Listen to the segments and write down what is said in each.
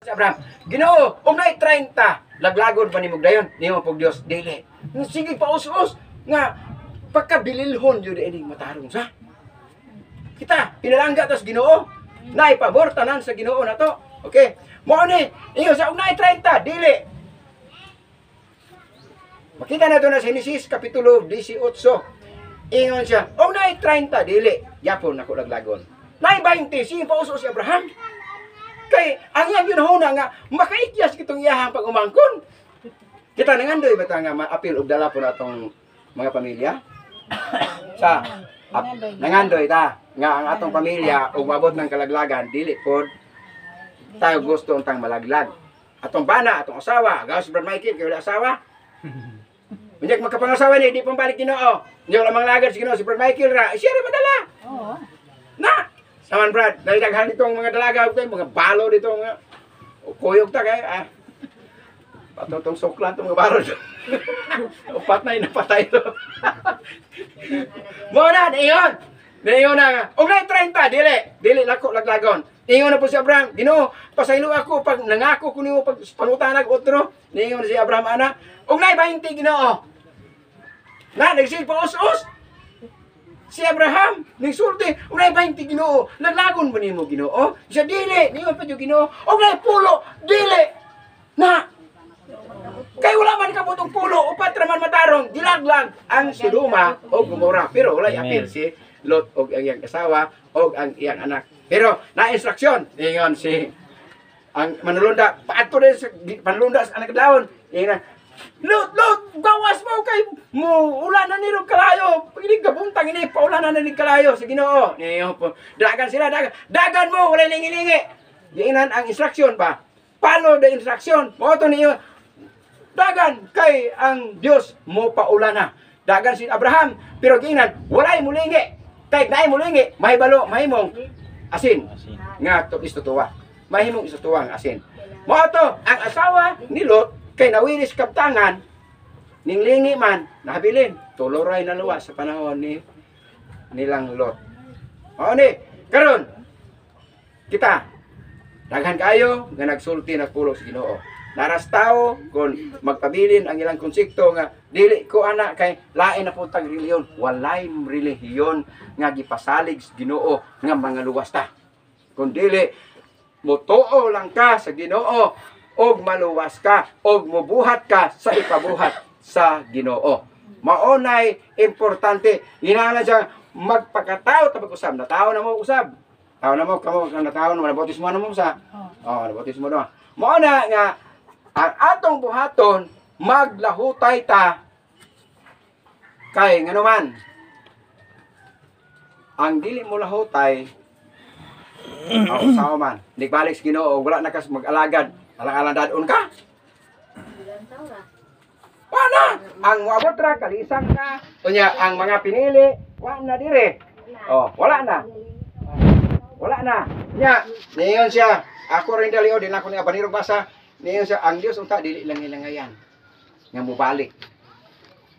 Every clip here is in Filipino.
Si Abraham, Ginoo, unay 30, laglagod ba nimog dayon? Nimo pog Dios dili. Sige pa us-us nga pagkabililhon jud ini matarong sa. Kita pinalangga tas Ginoo. Nay pabor tanan sa Ginoo nato. Okay. Mo ni, ingon sa unay 30 dili. Makita na to na sa Genesis kapitulo 18. Ingon siya, unay 30 dili. Yapon ako laglagon. Nay 20 sige pa us-us si Abraham. Kay ang iyang ginahuna nga makaikyas kitong iyahang pag-umangkon. Kita nangandoy ba ta nga ma-apil og dala po natong mga pamilya? Sa nangandoy ta nga ang atong pamilya og mabot ng kalaglagan dili pod tayo gusto untang malaglag. Atong bana, atong asawa, gawas Brad Michael kay wala asawa. Unya magkapangasawa ni di pambalik Ginoo. Nya wala manglagad si Ginoo si Brad Michael ra. Siya ra madala. Oo. Na saman Brad, dahil daghan itong mga dalaga, mga balo dito, mga kuyog ta kay, patotong suklan itong mga balo dito. Upat na inapatay ito. Muna, niyon! Niyon na nga. Ugnay 30, dili lako laglagon. Niyon na po si Abraham, Ginoo, pasaylo ako, pag nangako ko niyo, pag pangutanag otro, niyon na si Abraham, ana, ugnay 20, Ginoo. Na, nagsil pa us-us. Si Abraham, nagsulti, unay 20 Ginoo, naglagon ba nimo Ginoo? Siya dili, niyo pa yung Ginoo, unay pulo, dili. Na, kay wala man kabutong pulo, upat raman matarong, dilaglag ang Sodoma o Gomora. Pero wala apil si Lot o ang iyang asawa o ang iyang anak. Pero na-instruksyon, ingon si ang manulunda, paadto din sa panulunda sa anak daon, ingon, Lot, gawas mo kay mo ulan na nirog kalayo. Pagili gabuntang ini paulan na nig kalayo sa Ginoo. Niyo po. Dagan sila dagan mo wala lingi-lingi. Diinan ang instruction ba? Follow the instruction. Mo to niyo. Dagan kay ang Dios mo paulan na. Dagan si Abraham pero giinan walay mo lingi. Kay naay mo lingi, mahibalo, mahimong asin. Nga to istutuwa. Mahimong istutuwa ang asin. Mo to ang asawa ni Lot kay nawinis kaptangan, ning lingi man, nahabilin. Tuloray na luwas sa panahon ni nilang Lot. O ni, karon kita, daghan kayo, nga nagsulti nagpulo sa Ginoo. Naras tao, kung magpabilin ang ilang konsepto nga, dili ko anak kay lain na puntang reliyon. Walay relihiyon nga gipasalig sa Ginoo nga mga luwas ta. Kung dili, mutuo lang ka sa Ginoo, og maluwas ka, og mubuhat ka sa ipabuhat sa Ginoo. Maunay importante, hinahanglan siya magpakatao tapos usab. Natao na mo usab. Tao na mo, kamo natao na nabotis mo na mo sa. Nabotis mo na. Mauna nga ang atong buhaton maglahutay ta kay ngano man. Ang dili mo lahutay usawa man. Nigbalik sa Ginoo, wala na kas mag-alagad. Alang-alang dadon ka? Wala! Ang wabot ra, kalisang ka. Kunya, ang mga pinili, wala na dire. Wala na. Wala na. Nya, niyon siya. Ako rin dali, din ako ni Abanirong basa. Niyon siya, ang Diyos unta, dili lang nilangayan. Nga mubalik.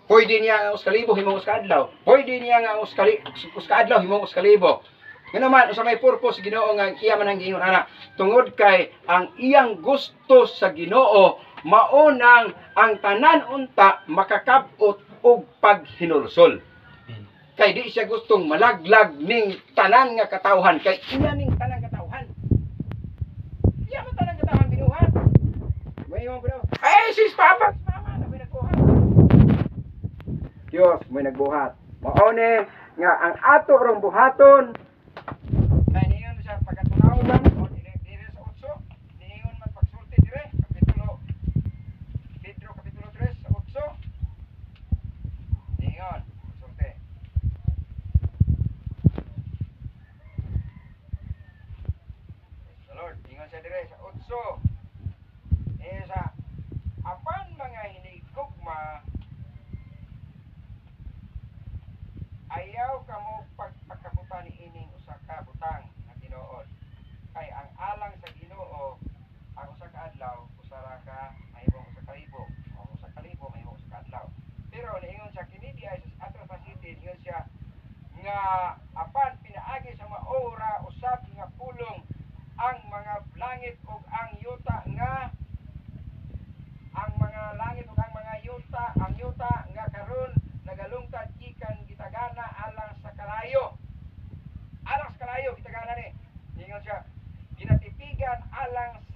Pwede niya ang uskalibo, himong uskadlaw. Pwede niya nga uskadlaw, himong uskalibo. Nga naman, sa may purpose, Ginoo nga iya man ang giingon ana. Tungod kay ang iyang gusto sa Ginoo, maunang ang tanan unta makakabot og paghinulsol. Kay di siya gustong malaglag ning tanan nga katawhan. Kay iya ning tanan katawhan. Iya man tanan katawhan binuhat. May imong bro. Ay, sis papa, mama na may nagbuhat. Diyos may nagbuhat. Maune nga ang ato rong buhaton sa pagkatunaw lang o dire sa 8 niingon man pagsulti dire kapitulo Pedro kapitulo 3 sa 8 niingon pagsulti Lord niingon sa dire sa 8 sa apan mga hinigugma ayaw kamo pagpakabutan ni ining usa ka butang tinuod kay ang alang sa Ginoo ang usa ka adlaw usara ka mahimong usa ka libo o usa ka libo mahimong usa ka adlaw pero niingon siya kini di ay sa Atrapa City niingon siya nga apan pinaagi sa maora usab nga pulong ang mga langit ug ang yuta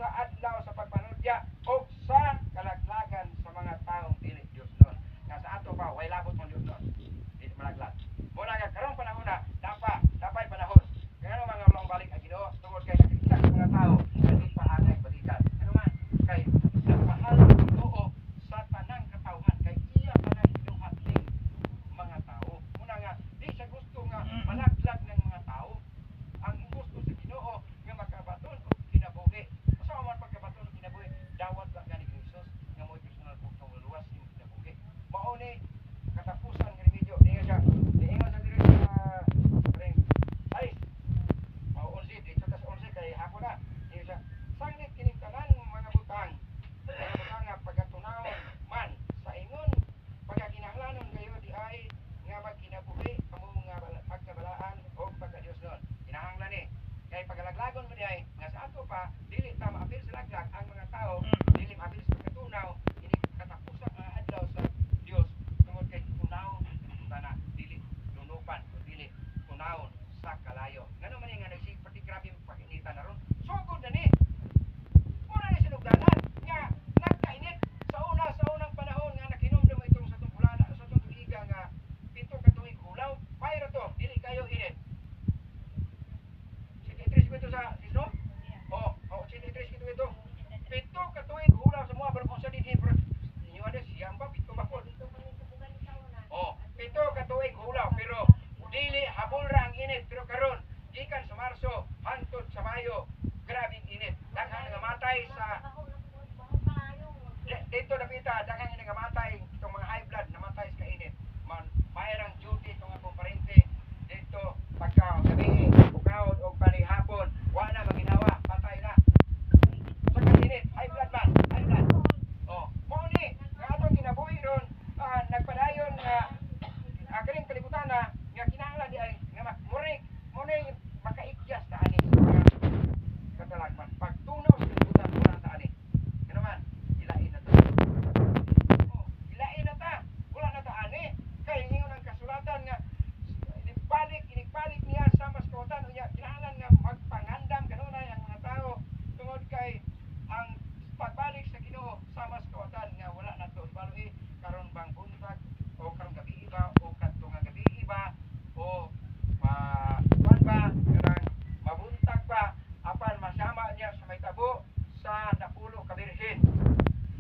sa adlaw sa pagpanudya o sa kalaglagan sa mga taong dili Dios nun. Nga sa ato pa way labot mo Dios nun. Dili malaglag. Muna nga karong panahon na dapat panahon. Kaya mga long balik ang Ginoo tungod kay nakita sa mga tao nga di pa angay balikan. Ano man kay nagmahal ang Ginoo sa tanang katawhan kay iya pa na hinuhatling mga tao. Muna nga di siya gusto nga malaglag ng mga tao. Ang gusto sa Ginoo nga makabaton og kinabuhi. Usa man pagkabaton og kinabuhi, dawat lang gani ni Jesus nga mo'y personal bukong luwas yung kinabuhi. Mao ni katapusan nga remedyo niya siya. Niingon sa diri sa ring. Ay. Mao 11 dito tas 11 kay hapon na. Niya siya. Sanglit kining tanan mga butang. Mga butang nga pagatunawon man sa ingon pagkakinahanglanon kayo di ay nga magkinabuhi kamo nga pagkabalaan o pagka-Dios nun. Kinahanglan ni kay pagalaglagon mo di ay nga sa ato pa dili ta maapil sa laglag ang mga tao dili maapil sa pagkatunaw ini katapusan nga adlaw sa Dios tungod kay tunaw tana dili lunupan o dili tunawon sa kalayo. Ngano man nga nagsipati grabe pag-initan naron. Sugod na ni. Muna ni sinugdanan nga nagkainit sa unang panahon nga nakinomdom mo itong sa tungkulan sa tuiga nga pito ka tuig ulaw. Mayro to dili kayo init. 73 kwento sa Sisno? Oo, 73 kwento ito. Pito ka tuig ulaw sa mga barkong sa dinhi. Inyo ada siyang ba pito ba po? Oh, pito ka tuig ulaw pero dili habol ra ang init pero karon gikan sa Marso hangtod sa Mayo grabing init. Daghang nangamatay sa dito napita daghang nangamatay itong mga high blood namatay sa kainit. Mayroong duty itong akong parente dito pagka gabi bukawod o panihapon wala maginawa patay na sa kainit high blood man high blood. Oh, mo ni nga atong kinabuhi ron nagpadayon nga kaning kalibutan na nga kinahanglan di ay nga muni makaikyas ta ani sa katalagman pagtunaw sa kalibutan wala ta ani ano man ilain na ta ilain na ta wala na ta ani kay ingon ang kasulatan nga inibalik niya sa mas kautan unya kinahanglan nga magpangandam kanunay ang mga tao tungod kay ang pagbalik sa Ginoo sa mas kautan nga wala na to balo karon bang buntag o karong gabi iba o kadtong nga gabi iba o kuan ba karang mabuntag pa apan masama niya sa may tabo sa napulo ka birhen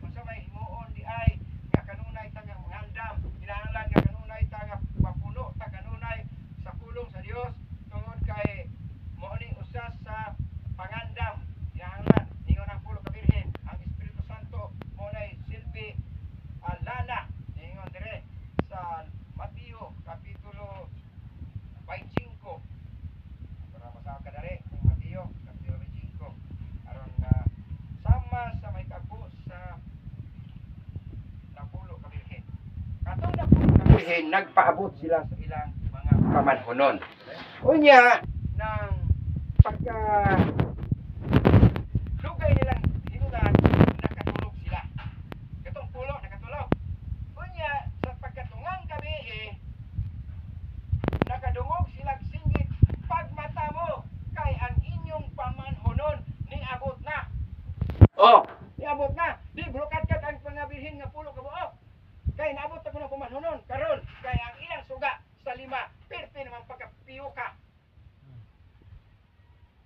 unsa may himuon di ay nga kanunay ta nga mangandam kinahanglan nga kanunay ta nga mapuno ta kanunay sa pulong sa Dios tungod kay mao ni usa sa pangandam kinahanglan ingon ang pulo ka birhen ang Espiritu Santo mo nay silbi lana ingon dire sa Mateo kapitulo 25 para masawa ka dali ng Mateo kapitulo 25 aron sama sa may tagpo sa napulo ka birhen katong napulo ka birhen nagpaabot sila sa ilang mga pamanhonon unya ng pagka lugay nilang hinunan nakatulog sila katong pulo nakatulog unya sa pagkatungang gabi nakadungog sila singgit pagmata mo kay ang inyong pamanhonon niabot na niabot na di blokat ang pangabilhin nga pulo ka buok kay naabot na ko ng pamanhonon karon kay ang ilang suga sa 5 perti naman pagkapiyo ka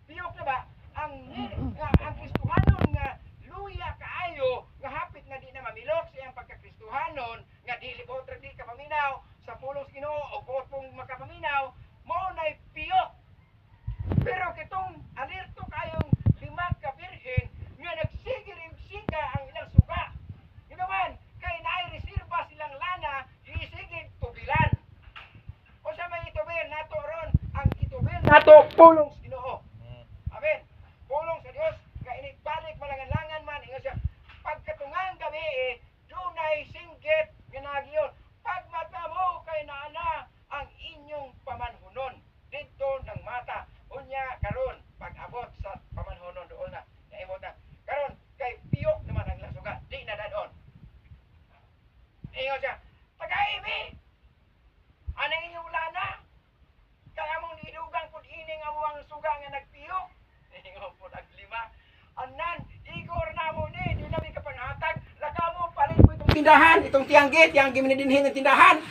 piyok na ba ang Kristohanon nga luya kaayo nga hapit nga di na mamilok sa iyang pagkakristohanon nga dili botra di ka paminaw sa pulong Ginoo o kung makapaminaw mo nay piyok pero kitong alerto kayong 5 ka birhen nga nagsigir-siga ang ilang suga yun naman kay naay reserba silang lana isigig tubilan o sa may itubil nato ron ang itubil nato pulong Ginoo amen pulong sa Dios nga inibalik malangan-langan man ingon siya pagkatungang gabi dunay singgit nga nagiyon pagmata mo kay naana ang inyong pamanhonon dito ng mata unya karon pag-abot sa pamanhonon doon na naimot na karon kay piyok naman ang lasuga di na dadon ingon siya tagaimi anang inyong lana kay among nidugang pud ining among suga nga nagpiyok ingon pud ang 5 anan tindahan, itong tiyanggi minidinhin ng tindahan.